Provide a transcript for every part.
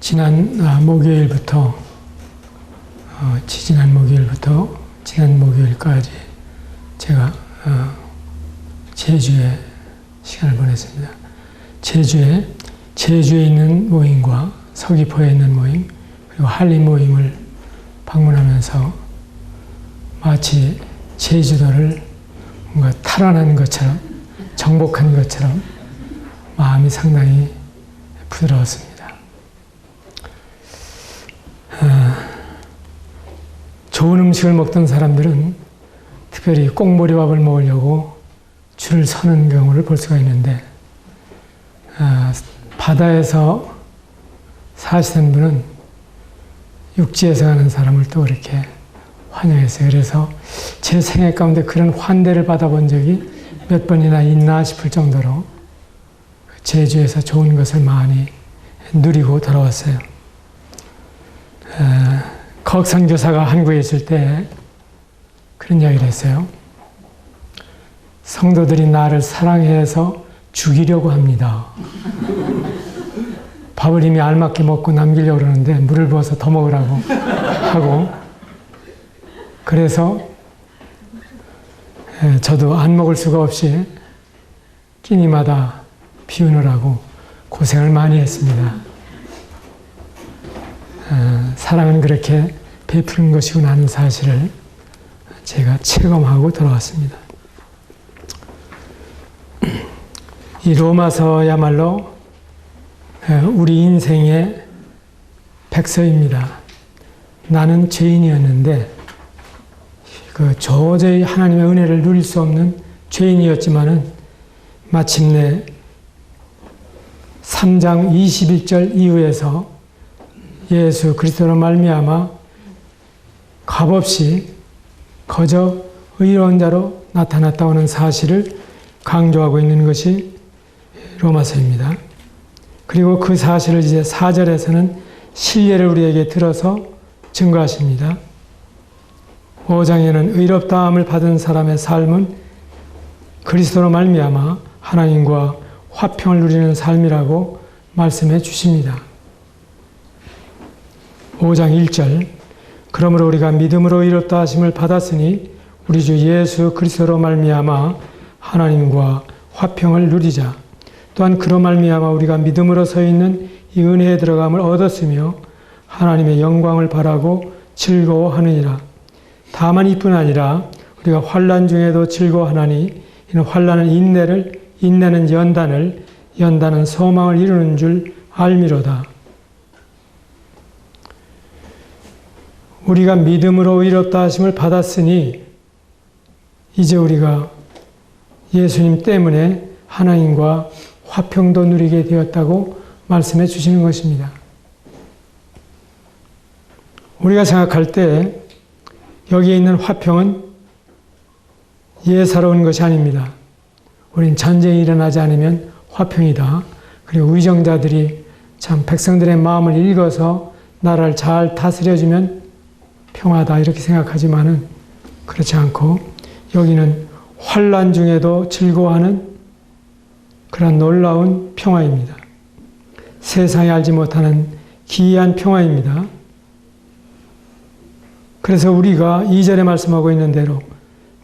지난 목요일부터 지난 목요일까지 제가 제주에 시간을 보냈습니다. 제주에 있는 모임과 서귀포에 있는 모임, 그리고 한림 모임을 방문하면서 마치 제주도를 뭔가 탈환한 것처럼, 정복한 것처럼 마음이 상당히 부드러웠습니다. 좋은 음식을 먹던 사람들은 특별히 꽁보리밥을 먹으려고 줄을 서는 경우를 볼 수가 있는데, 바다에서 사시는 분은 육지에서 가는 사람을 또 그렇게 환영했어요. 그래서 제 생애 가운데 그런 환대를 받아본 적이 몇 번이나 있나 싶을 정도로 제주에서 좋은 것을 많이 누리고 돌아왔어요. 거학선교사가 한국에 있을 때 그런 이야기를 했어요. 성도들이 나를 사랑해서 죽이려고 합니다. 밥을 이미 알맞게 먹고 남기려고 그러는데 물을 부어서 더 먹으라고 하고, 그래서 저도 안 먹을 수가 없이 끼니마다 비우느라고 고생을 많이 했습니다. 사랑은 그렇게 베푸는 것이구나 하는 사실을 제가 체감하고 돌아왔습니다. 이 로마서야말로 우리 인생의 백서입니다. 나는 죄인이었는데 도저히 하나님의 은혜를 누릴 수 없는 죄인이었지만은 마침내 3장 21절 이후에서 예수 그리스도로 말미암아 값없이 거저 의로운 자로 나타났다고 하는 사실을 강조하고 있는 것이 로마서입니다. 그리고 그 사실을 이제 4절에서는 신뢰를 우리에게 들어서 증거하십니다. 5장에는 의롭다함을 받은 사람의 삶은 그리스도로 말미암아 하나님과 화평을 누리는 삶이라고 말씀해 주십니다. 5장 1절, 그러므로 우리가 믿음으로 의롭다 하심을 받았으니 우리 주 예수 그리스도로 말미암아 하나님과 화평을 누리자. 또한 그로 말미암아 우리가 믿음으로 서 있는 이 은혜에 들어감을 얻었으며 하나님의 영광을 바라고 즐거워하느니라. 다만 이뿐 아니라 우리가 환난 중에도 즐거워하나니 이는 환난은 인내를, 인내는 연단을, 연단은 소망을 이루는 줄 알미로다. 우리가 믿음으로 의롭다 하심을 받았으니 이제 우리가 예수님 때문에 하나님과 화평도 누리게 되었다고 말씀해 주시는 것입니다. 우리가 생각할 때 여기에 있는 화평은 예사로운 것이 아닙니다. 우린 전쟁이 일어나지 않으면 화평이다. 그리고 의정자들이 참 백성들의 마음을 읽어서 나라를 잘 다스려주면 평화다 이렇게 생각하지만은 그렇지 않고 여기는 환난 중에도 즐거워하는 그런 놀라운 평화입니다. 세상이 알지 못하는 기이한 평화입니다. 그래서 우리가 2절에 말씀하고 있는 대로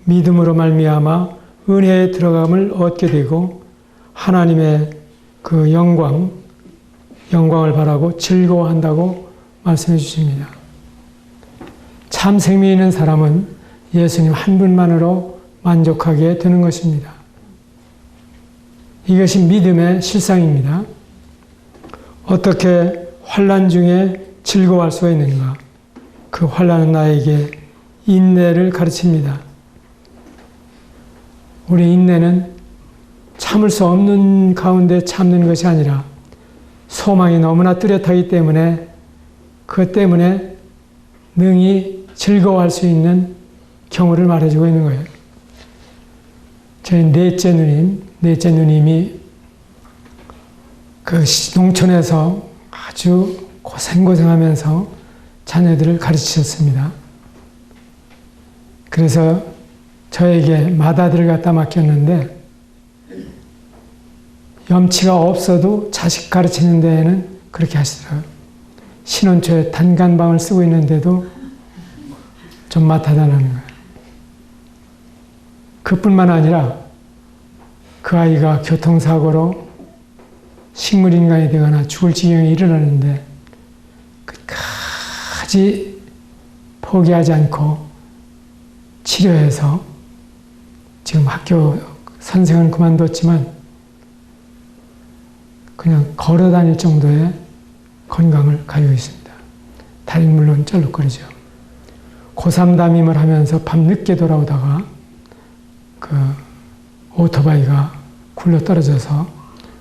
믿음으로 말미암아 은혜에 들어감을 얻게 되고 하나님의 그 영광을 바라고 즐거워한다고 말씀해 주십니다. 참 생명 있는 사람은 예수님 한 분만으로 만족하게 되는 것입니다. 이것이 믿음의 실상입니다. 어떻게 환난 중에 즐거워할 수가 있는가? 그 환난은 나에게 인내를 가르칩니다. 우리 인내는 참을 수 없는 가운데 참는 것이 아니라 소망이 너무나 뚜렷하기 때문에 그것 때문에 능히 즐거워할 수 있는 경우를 말해주고 있는 거예요. 저희 넷째 누님이 그 농촌에서 아주 고생하면서 자녀들을 가르치셨습니다. 그래서 저에게 맏아들을 갖다 맡겼는데 염치가 없어도 자식 가르치는 데에는 그렇게 하시더라고요. 신혼초에 단간방을 쓰고 있는데도 좀 맡아달라는 거예요. 그뿐만 아니라 그 아이가 교통사고로 식물인간이 되거나 죽을 지경에 이르렀는데 끝까지 포기하지 않고 치료해서 지금 학교 선생은 그만뒀지만 그냥 걸어 다닐 정도의 건강을 가지고 있습니다. 다리는 물론 쩔룩거리죠. 고3 담임을 하면서 밤 늦게 돌아오다가 그 오토바이가 굴러 떨어져서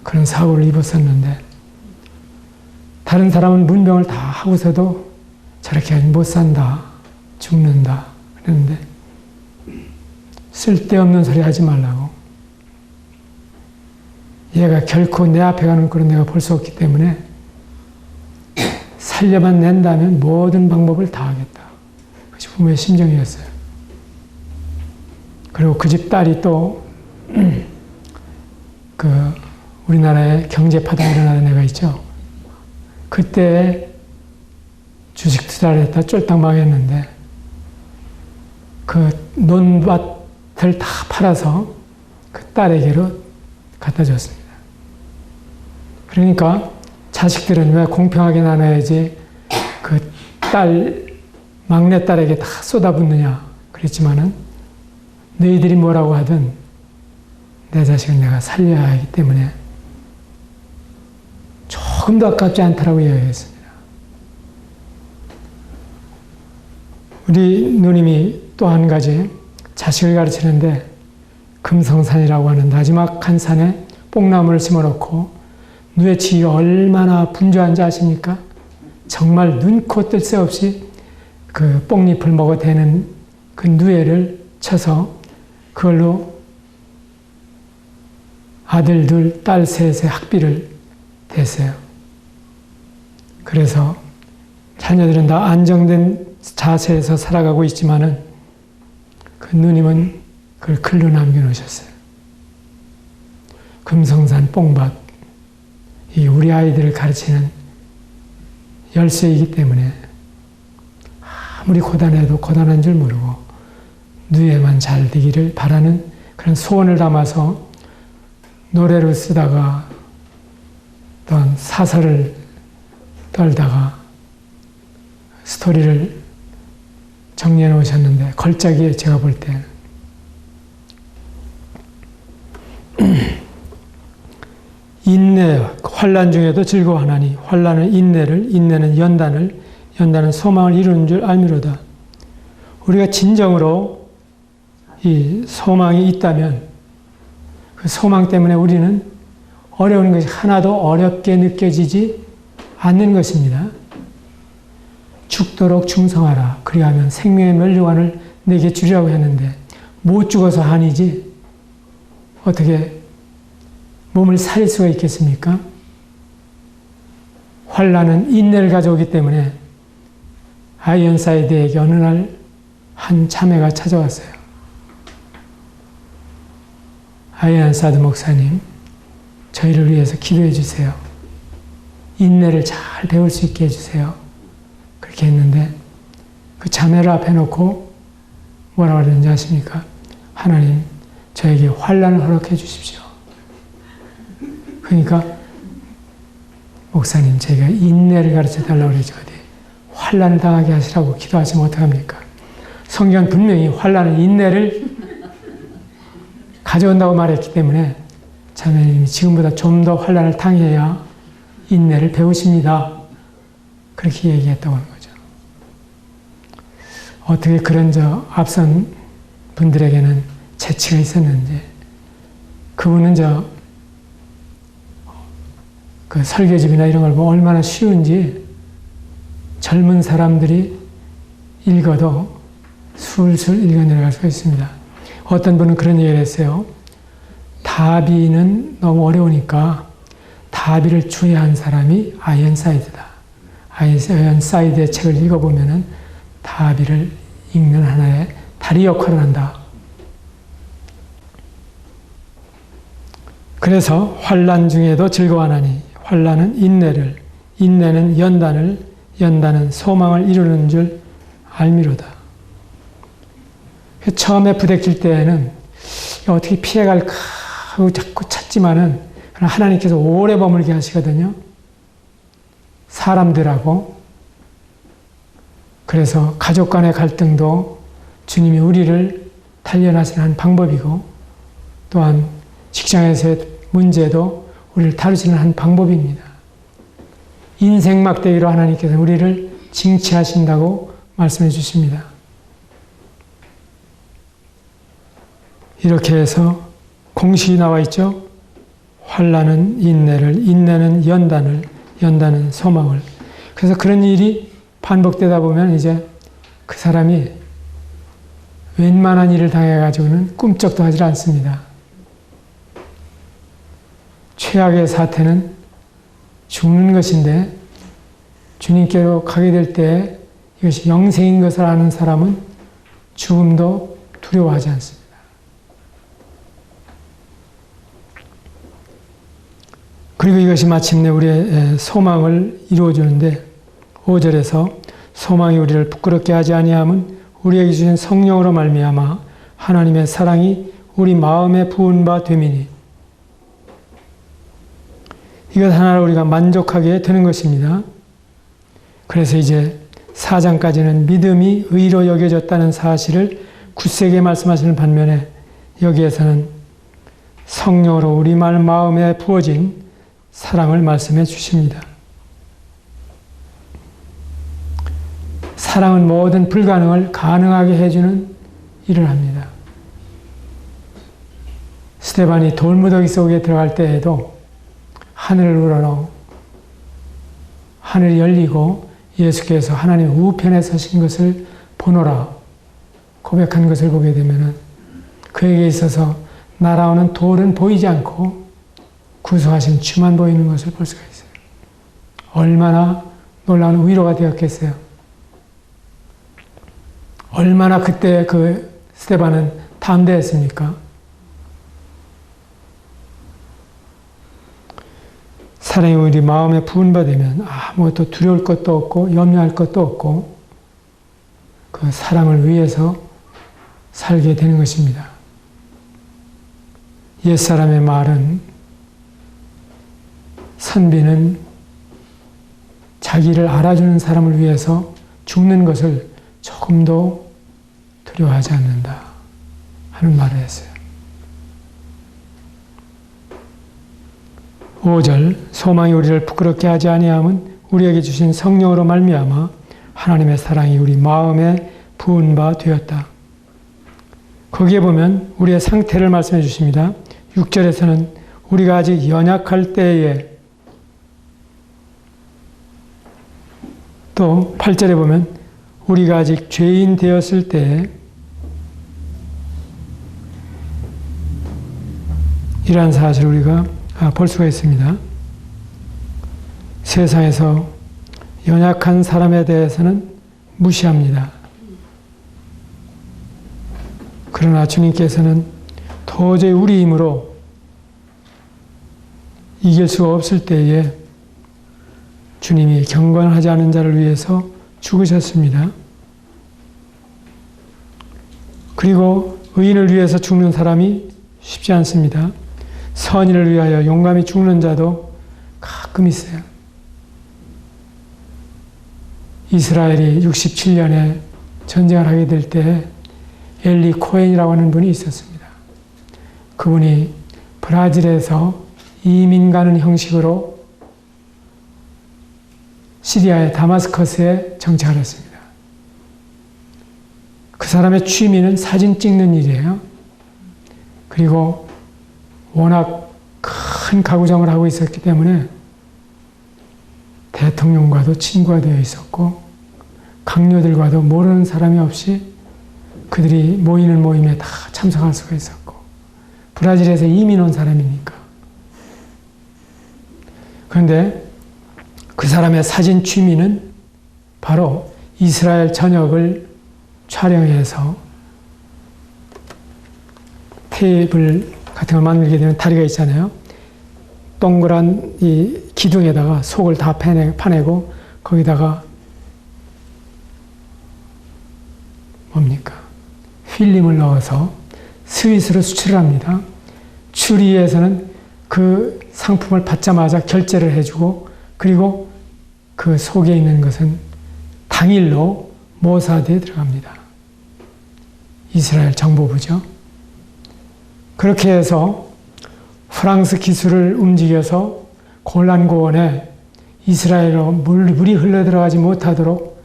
그런 사고를 입었었는데 다른 사람은 문병을 다 하고서도 저렇게 못 산다, 죽는다 그랬는데 쓸데없는 소리 하지 말라고. 얘가 결코 내 앞에 가는 꼴은 내가 볼 수 없기 때문에 살려만 낸다면 모든 방법을 다 하겠다. 그것이 부모의 심정이었어요. 그리고 그 집 딸이 또 그 우리나라에 경제 파동이 일어나는 애가 있죠. 그때 주식 투자를 했다 쫄딱 망했는데 그 논밭을 다 팔아서 그 딸에게로 갖다 줬습니다. 그러니까 자식들은 왜 공평하게 나눠야지 그 막내 딸에게 다 쏟아붓느냐 그랬지만은 너희들이 뭐라고 하든 내 자식은 내가 살려야 하기 때문에 조금도 아깝지 않다라고 이야기했습니다. 우리 누님이 또 한 가지 자식을 가르치는데 금성산이라고 하는 나지막한 산에 뽕나무를 심어놓고 누에 치기가 얼마나 분주한지 아십니까? 정말 눈코 뜰 새 없이 그 뽕잎을 먹어대는 그 누에를 쳐서 그걸로 아들 둘, 딸 셋의 학비를 댔어요. 그래서 자녀들은 다 안정된 자세에서 살아가고 있지만은 그 누님은 그걸 글로 남겨놓으셨어요. 금성산 뽕밭, 이 우리 아이들을 가르치는 열쇠이기 때문에 아무리 고단해도 고단한 줄 모르고 누에만 잘 되기를 바라는 그런 소원을 담아서 노래를 쓰다가 또한 사설을 떨다가 스토리를 정리해 놓으셨는데 걸작이에요. 제가 볼 때는. 인내, 환난 중에도 즐거워하나니 환난은 인내를, 인내는 연단을, 연단은 소망을 이루는 줄 알미로다. 우리가 진정으로 이 소망이 있다면 그 소망 때문에 우리는 어려운 것이 하나도 어렵게 느껴지지 않는 것입니다. 죽도록 충성하라. 그리하면 생명의 면류관을 내게 주리라고 했는데 못 죽어서 한이지 어떻게 몸을 살릴 수가 있겠습니까? 환난은 인내를 가져오기 때문에 아이언사이드에게 어느 날 한 자매가 찾아왔어요. 아이언사이드 목사님, 저희를 위해서 기도해 주세요. 인내를 잘 배울 수 있게 해주세요. 그렇게 했는데 그 자매를 앞에 놓고 뭐라고 그러는지 아십니까? 하나님, 저에게 환난을 허락해 주십시오. 그러니까 목사님, 제가 인내를 가르쳐 달라고 그러죠. 어디 환난을 당하게 하시라고 기도하시면 어떡합니까? 성경은 분명히 환난은 인내를 가져온다고 말했기 때문에 자매님이 지금보다 좀 더 환난을 당해야 인내를 배우십니다. 그렇게 얘기했다고 하는 거죠. 어떻게 그런 앞선 분들에게는 재치가 있었는지, 그분은 그 설교집이나 이런 걸 보면 얼마나 쉬운지 젊은 사람들이 읽어도 술술 읽어내려갈 수가 있습니다. 어떤 분은 그런 얘기를 했어요. 다비는 너무 어려우니까 다비를 주의한 사람이 아이언사이드다. 아이언사이드의 책을 읽어보면은 다비를 읽는 하나의 다리 역할을 한다. 그래서 환난 중에도 즐거워하나니 환난은 인내를, 인내는 연단을, 연단은 소망을 이루는 줄 알미로다. 처음에 부대낄 때에는 어떻게 피해갈까 하고 자꾸 찾지만은 하나님께서 오래 머물게 하시거든요. 사람들하고. 그래서 가족 간의 갈등도 주님이 우리를 단련하시는 한 방법이고, 또한 직장에서의 문제도 우리를 다루시는 한 방법입니다. 인생 막대기로 하나님께서 우리를 징치하신다고 말씀해 주십니다. 이렇게 해서 공식이 나와 있죠. 환난은 인내를, 인내는 연단을, 연단은 소망을. 그래서 그런 일이 반복되다 보면 이제 그 사람이 웬만한 일을 당해가지고는 꿈쩍도 하지 않습니다. 최악의 사태는 죽는 것인데, 주님께로 가게 될 때 이것이 영생인 것을 아는 사람은 죽음도 두려워하지 않습니다. 그리고 이것이 마침내 우리의 소망을 이루어주는데, 5절에서 소망이 우리를 부끄럽게 하지 아니함은 우리에게 주신 성령으로 말미암아 하나님의 사랑이 우리 마음에 부은 바 됨이니, 이것 하나로 우리가 만족하게 되는 것입니다. 그래서 이제 4장까지는 믿음이 의로 여겨졌다는 사실을 굳세게 말씀하시는 반면에, 여기에서는 성령으로 우리 마음에 부어진 사랑을 말씀해 주십니다. 사랑은 모든 불가능을 가능하게 해주는 일을 합니다. 스데반이 돌무더기 속에 들어갈 때에도 하늘을 우러러 하늘이 열리고 예수께서 하나님 우편에 서신 것을 보노라 고백한 것을 보게 되면 그에게 있어서 날아오는 돌은 보이지 않고 구속하신 주만 보이는 것을 볼 수가 있어요. 얼마나 놀라운 위로가 되었겠어요. 얼마나 그때 그 스데반은 담대했습니까? 사랑이 우리 마음에 부은 바 되면 아무것도 두려울 것도 없고 염려할 것도 없고 그 사랑을 위해서 살게 되는 것입니다. 옛사람의 말은, 선비는 자기를 알아주는 사람을 위해서 죽는 것을 조금도 두려워하지 않는다 하는 말을 했어요. 5절, 소망이 우리를 부끄럽게 하지 아니함은 우리에게 주신 성령으로 말미암아 하나님의 사랑이 우리 마음에 부은 바 되었다. 거기에 보면 우리의 상태를 말씀해 주십니다. 6절에서는 우리가 아직 연약할 때에, 또 8절에 보면 우리가 아직 죄인 되었을 때에, 이러한 사실을 우리가 볼 수가 있습니다. 세상에서 연약한 사람에 대해서는 무시합니다. 그러나 주님께서는 도저히 우리 힘으로 이길 수가 없을 때에 주님이 경건하지 않은 자를 위해서 죽으셨습니다. 그리고 의인을 위해서 죽는 사람이 쉽지 않습니다. 선인을 위하여 용감히 죽는 자도 가끔 있어요. 이스라엘이 67년에 전쟁을 하게 될 때 엘리 코헨이라고 하는 분이 있었습니다. 그분이 브라질에서 이민 가는 형식으로 시리아의 다마스커스에 정착을 했습니다. 그 사람의 취미는 사진 찍는 일이에요. 그리고 워낙 큰 가구점을 하고 있었기 때문에 대통령과도 친구가 되어 있었고 강요들과도 모르는 사람이 없이 그들이 모이는 모임에 다 참석할 수가 있었고, 브라질에서 이민 온 사람이니까. 그런데 그 사람의 사진 취미는 바로 이스라엘 전역을 촬영해서 테이블 같은 걸 만들게 되면 다리가 있잖아요. 동그란 이 기둥에다가 속을 다 파내고 거기다가 뭡니까? 필름을 넣어서 스위스로 수출을 합니다. 추리에서는 그 상품을 받자마자 결제를 해주고, 그리고 그 속에 있는 것은 당일로 모사드에 들어갑니다. 이스라엘 정보부죠. 그렇게 해서 프랑스 기술을 움직여서 골란고원에 이스라엘로 물이 흘러들어가지 못하도록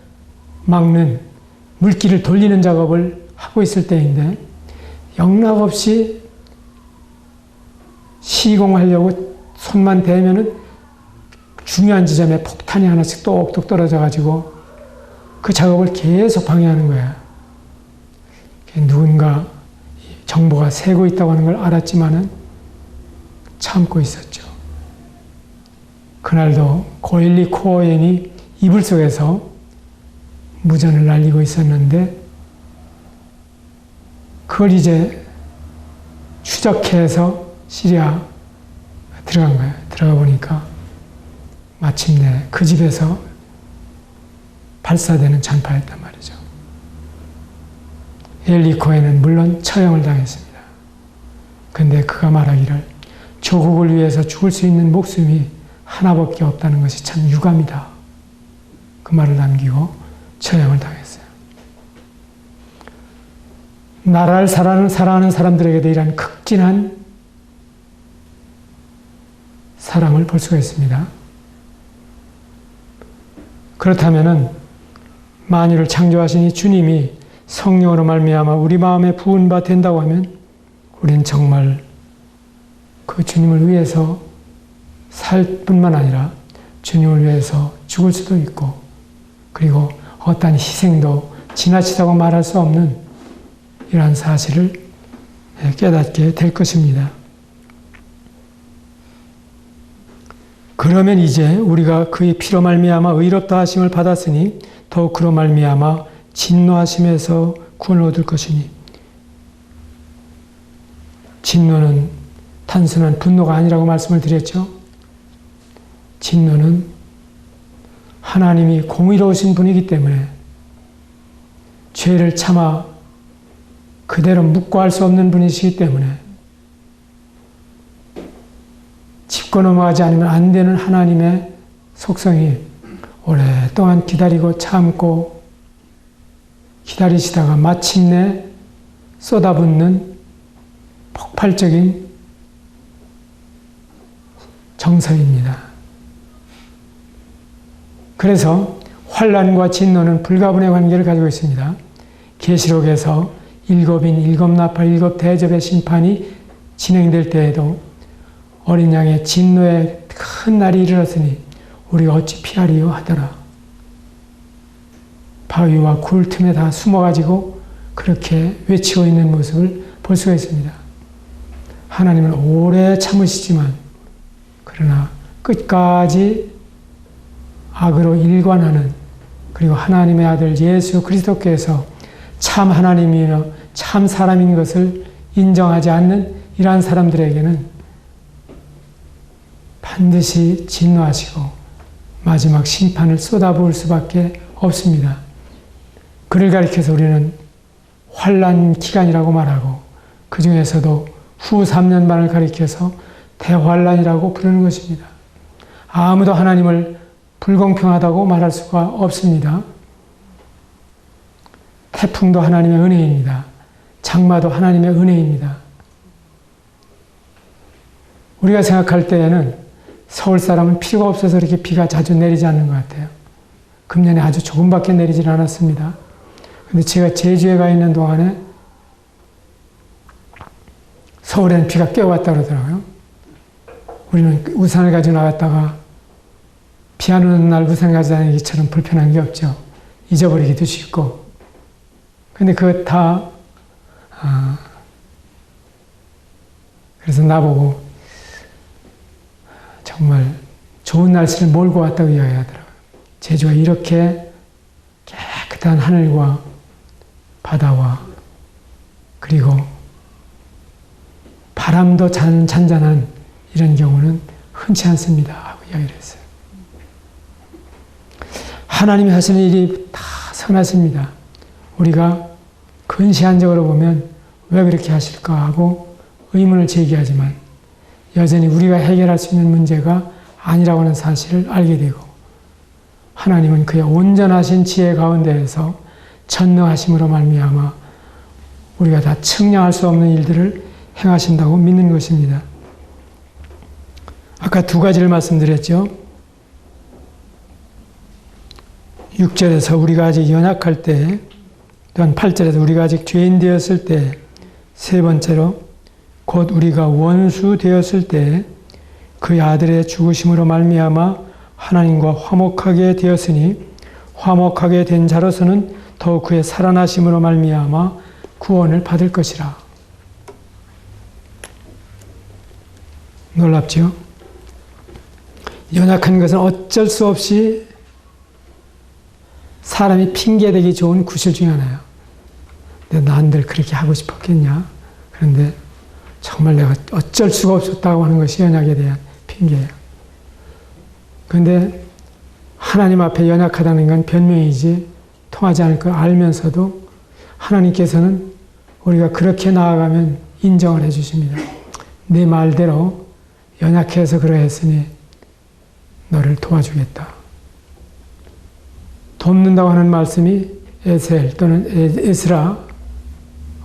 막는, 물길을 돌리는 작업을 하고 있을 때인데, 영락없이 시공하려고 손만 대면은 중요한 지점에 폭탄이 하나씩 똑똑 떨어져가지고 그 작업을 계속 방해하는 거야. 누군가 정보가 새고 있다고 하는 걸 알았지만은 참고 있었죠. 그날도 고엘리 코엔이 이불 속에서 무전을 날리고 있었는데, 그걸 이제 추적해서 시리아 들어간 거예요. 들어가 보니까 마침내 그 집에서 발사되는 전파였단 말이죠. 엘리 코엔은 물론 처형을 당했습니다. 근데 그가 말하기를 조국을 위해서 죽을 수 있는 목숨이 하나밖에 없다는 것이 참 유감이다. 그 말을 남기고 처형을 당했어요. 나라를 사랑하는 사람들에게도 이러한 극진한 사랑을 볼 수가 있습니다. 그렇다면은 만유를 창조하신 이 주님이 성령으로 말미암아 우리 마음에 부은 바 된다고 하면, 우리는 정말 그 주님을 위해서 살 뿐만 아니라 주님을 위해서 죽을 수도 있고, 그리고 어떠한 희생도 지나치다고 말할 수 없는 이러한 사실을 깨닫게 될 것입니다. 그러면 이제 우리가 그의 피로 말미암아 의롭다 하심을 받았으니 더욱 그로 말미암아 진노하심에서 구원을 얻을 것이니, 진노는 단순한 분노가 아니라고 말씀을 드렸죠. 진노는 하나님이 공의로우신 분이기 때문에 죄를 참아 그대로 묵고할 수 없는 분이시기 때문에 짚고 넘어가지 않으면 안 되는 하나님의 속성이 오랫동안 기다리고 참고 기다리시다가 마침내 쏟아붓는 폭발적인 정서입니다. 그래서 환난과 진노는 불가분의 관계를 가지고 있습니다. 계시록에서 일곱인, 일곱나팔, 일곱대접의 심판이 진행될 때에도 어린 양의 진노의 큰 날이 이르렀으니 우리가 어찌 피하리요 하더라. 바위와 굴 틈에 다 숨어가지고 그렇게 외치고 있는 모습을 볼 수가 있습니다. 하나님은 오래 참으시지만, 그러나 끝까지 악으로 일관하는, 그리고 하나님의 아들 예수 그리스도께서 참 하나님이며 참 사람인 것을 인정하지 않는 이러한 사람들에게는 반드시 진노하시고 마지막 심판을 쏟아부을 수밖에 없습니다. 그를 가리켜서 우리는 환난 기간이라고 말하고, 그 중에서도 후 3년반을 가리켜서 대환난이라고 부르는 것입니다. 아무도 하나님을 불공평하다고 말할 수가 없습니다. 태풍도 하나님의 은혜입니다. 장마도 하나님의 은혜입니다. 우리가 생각할 때에는 서울 사람은 필요가 없어서 이렇게 비가 자주 내리지 않는 것 같아요. 금년에 아주 조금밖에 내리질 않았습니다. 근데 제가 제주에 가 있는 동안에 서울에는 비가 꽤 왔다 그러더라고요. 우리는 우산을 가지고 나갔다가 비 안 오는 날 우산 가지고 다니기처럼 불편한 게 없죠. 잊어버리기도 쉽고. 근데 그거 다, 그래서 나보고 정말 좋은 날씨를 몰고 왔다고 이야기하더라고요. 제주가 이렇게 깨끗한 하늘과 바다와 그리고 바람도 잔잔한 이런 경우는 흔치 않습니다 하고 이야기를 했어요. 하나님이 하시는 일이 다 선하십니다. 우리가 근시안적으로 보면 왜 그렇게 하실까 하고 의문을 제기하지만 여전히 우리가 해결할 수 있는 문제가 아니라고 하는 사실을 알게 되고 하나님은 그의 온전하신 지혜 가운데에서 전능하심으로 말미암아 우리가 다 측량할 수 없는 일들을 행하신다고 믿는 것입니다. 아까 두 가지를 말씀드렸죠. 6절에서 우리가 아직 연약할 때, 또한 8절에서 우리가 아직 죄인 되었을 때, 세 번째로 곧 우리가 원수 되었을 때 그의 아들의 죽으심으로 말미암아 하나님과 화목하게 되었으니 화목하게 된 자로서는 더욱 그의 살아나심으로 말미암아 구원을 받을 것이라. 놀랍죠? 연약한 것은 어쩔 수 없이 사람이 핑계대기 좋은 구실 중에 하나예요. 근데 난들 그렇게 하고 싶었겠냐? 그런데 정말 내가 어쩔 수가 없었다고 하는 것이 연약에 대한 핑계예요. 그런데 하나님 앞에 연약하다는 건 변명이지 통하지 않을 걸 알면서도 하나님께서는 우리가 그렇게 나아가면 인정을 해주십니다. 네 말대로 연약해서 그러했으니 너를 도와주겠다. 돕는다고 하는 말씀이 에셀 또는 에스라와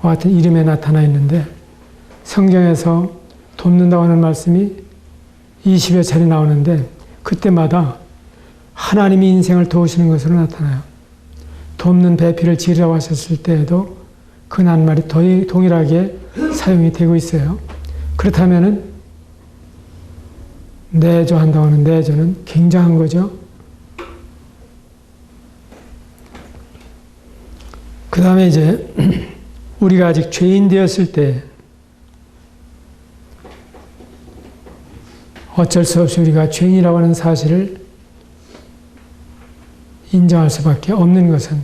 같은 이름에 나타나 있는데 성경에서 돕는다고 하는 말씀이 20여 차례 나오는데 그때마다 하나님이 인생을 도우시는 것으로 나타나요. 돕는 배필을 지으라고 하셨을 때에도 그 낱말이 동일하게 사용이 되고 있어요. 그렇다면은 내조한다고 하는 내조는 굉장한 거죠. 그 다음에 이제 우리가 아직 죄인 되었을 때 어쩔 수 없이 우리가 죄인이라고 하는 사실을 인정할 수밖에 없는 것은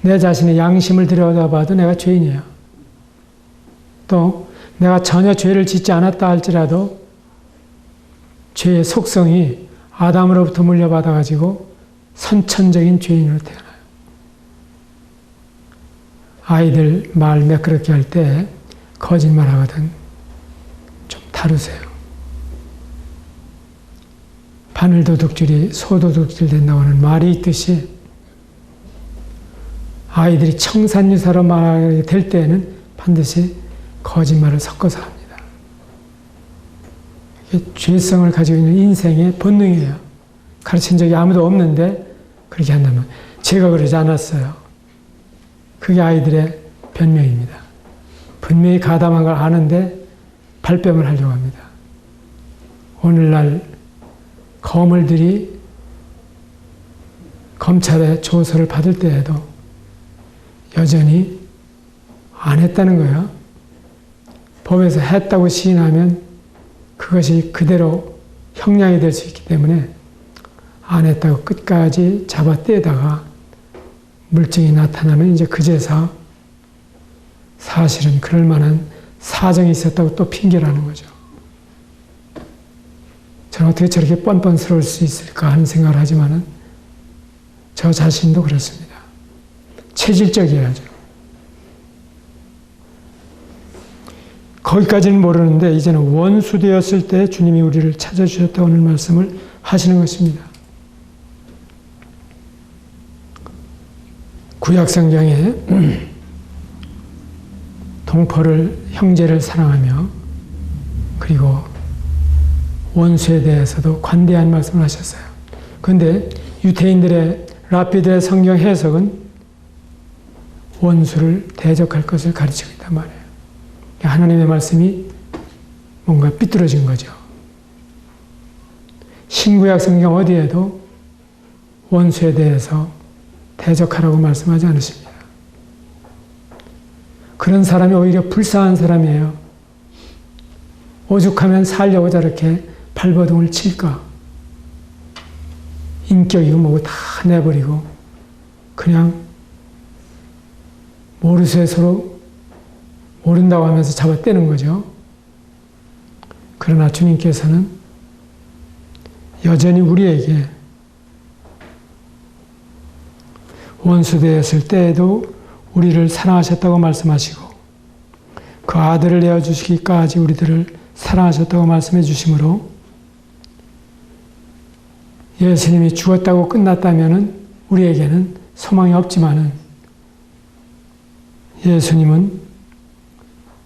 내 자신의 양심을 들여다봐도 내가 죄인이에요. 또 내가 전혀 죄를 짓지 않았다 할지라도 죄의 속성이 아담으로부터 물려받아가지고 선천적인 죄인으로 태어나요. 아이들 말 매끄럽게 할 때 거짓말하거든 좀 다루세요. 바늘도둑질이 소도둑질 된다고 하는 말이 있듯이 아이들이 청산유사로 말하게 될 때에는 반드시 거짓말을 섞어서 합니다. 이게 죄성을 가지고 있는 인생의 본능이에요. 가르친 적이 아무도 없는데 그렇게 한다면 제가 그러지 않았어요. 그게 아이들의 변명입니다. 분명히 가담한 걸 아는데 발뺌을 하려고 합니다. 오늘날 거물들이 검찰의 조서를 받을 때에도 여전히 안 했다는 거예요. 법에서 했다고 시인하면 그것이 그대로 형량이 될 수 있기 때문에 안 했다고 끝까지 잡아떼다가 물증이 나타나면 이제 그제서 사실은 그럴 만한 사정이 있었다고 또 핑계를 하는 거죠. 저는 어떻게 저렇게 뻔뻔스러울 수 있을까 하는 생각을 하지만은 저 자신도 그렇습니다. 체질적이어야죠. 거기까지는 모르는데 이제는 원수 되었을 때 주님이 우리를 찾아주셨다고 하는 말씀을 하시는 것입니다. 구약성경에 동포를, 형제를 사랑하며 그리고 원수에 대해서도 관대한 말씀을 하셨어요. 그런데 유대인들의 랍비들의 성경 해석은 원수를 대적할 것을 가르치고 있단 말이에요. 하나님의 말씀이 뭔가 삐뚤어진 거죠. 신구약 성경 어디에도 원수에 대해서 대적하라고 말씀하지 않으십니다. 그런 사람이 오히려 불쌍한 사람이에요. 오죽하면 살려고 저렇게 발버둥을 칠까? 인격이고 뭐고 다 내버리고 그냥 모르쇠 서로 모른다고 하면서 잡아떼는 거죠. 그러나 주님께서는 여전히 우리에게 원수 되었을 때에도 우리를 사랑하셨다고 말씀하시고 그 아들을 내어주시기까지 우리들을 사랑하셨다고 말씀해 주시므로 예수님이 죽었다고 끝났다면 우리에게는 소망이 없지만은 예수님은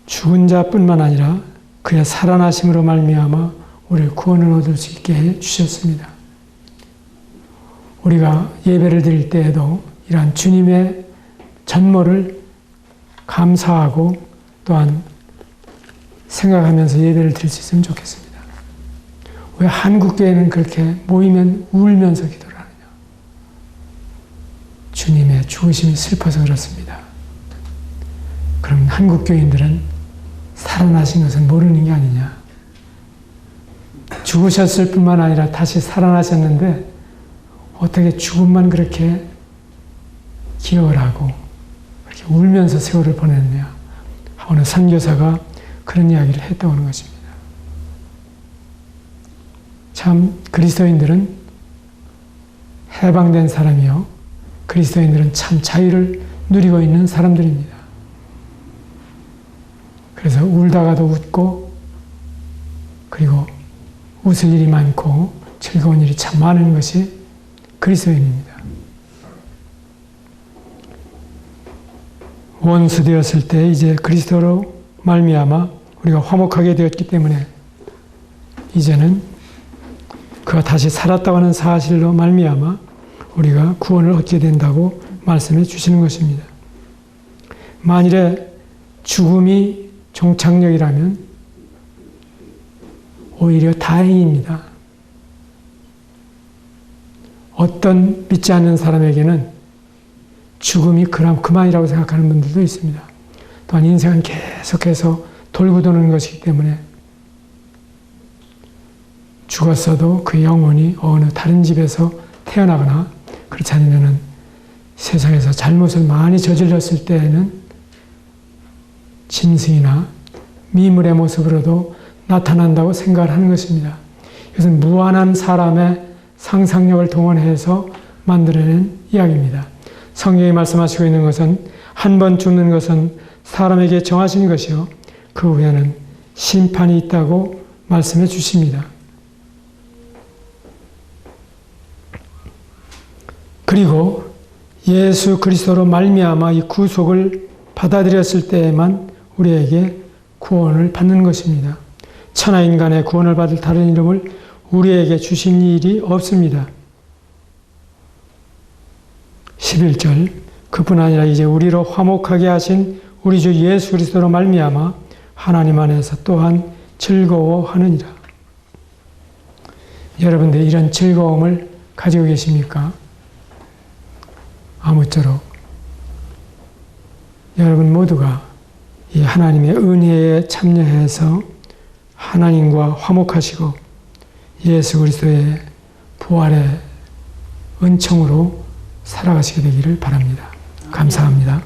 죽은 자뿐만 아니라 그의 살아나심으로 말미암아 우리를 구원을 얻을 수 있게 해 주셨습니다. 우리가 예배를 드릴 때에도 이러한 주님의 전모를 감사하고 또한 생각하면서 예배를 드릴 수 있으면 좋겠습니다. 왜 한국교회는 그렇게 모이면 울면서 기도를 하느냐? 주님의 죽으심이 슬퍼서 그렇습니다. 그럼 한국교인들은 살아나신 것은 모르는 게 아니냐? 죽으셨을 뿐만 아니라 다시 살아나셨는데 어떻게 죽음만 그렇게 기억을 하고 그렇게 울면서 세월을 보냈느냐? 어느 선교사가 그런 이야기를 했다고 것입니다. 참 그리스도인들은 해방된 사람이요. 그리스도인들은 참 자유를 누리고 있는 사람들입니다. 그래서 울다가도 웃고 그리고 웃을 일이 많고 즐거운 일이 참 많은 것이 그리스도인입니다. 원수 되었을 때 이제 그리스도로 말미암아 우리가 화목하게 되었기 때문에 이제는 그가 다시 살았다고 하는 사실로 말미암아 우리가 구원을 얻게 된다고 말씀해 주시는 것입니다. 만일에 죽음이 종착역이라면 오히려 다행입니다. 어떤 믿지 않는 사람에게는 죽음이 그만이라고 생각하는 분들도 있습니다. 또한 인생은 계속해서 돌고 도는 것이기 때문에 죽었어도 그 영혼이 어느 다른 집에서 태어나거나 그렇지 않으면 세상에서 잘못을 많이 저질렀을 때에는 짐승이나 미물의 모습으로도 나타난다고 생각을 하는 것입니다. 이것은 무한한 사람의 상상력을 동원해서 만들어낸 이야기입니다. 성경이 말씀하시고 있는 것은 한 번 죽는 것은 사람에게 정하신 것이요 그 후에는 심판이 있다고 말씀해 주십니다. 그리고 예수 그리스도로 말미암아 이 구속을 받아들였을 때에만 우리에게 구원을 받는 것입니다. 천하인간의 구원을 받을 다른 이름을 우리에게 주신 일이 없습니다. 11절 그뿐 아니라 이제 우리로 화목하게 하신 우리 주 예수 그리스도로 말미암아 하나님 안에서 또한 즐거워하느니라. 여러분들 이런 즐거움을 가지고 계십니까? 아무쪼록 여러분 모두가 이 하나님의 은혜에 참여해서 하나님과 화목하시고 예수 그리스도의 부활의 은총으로 살아가시게 되기를 바랍니다. 감사합니다.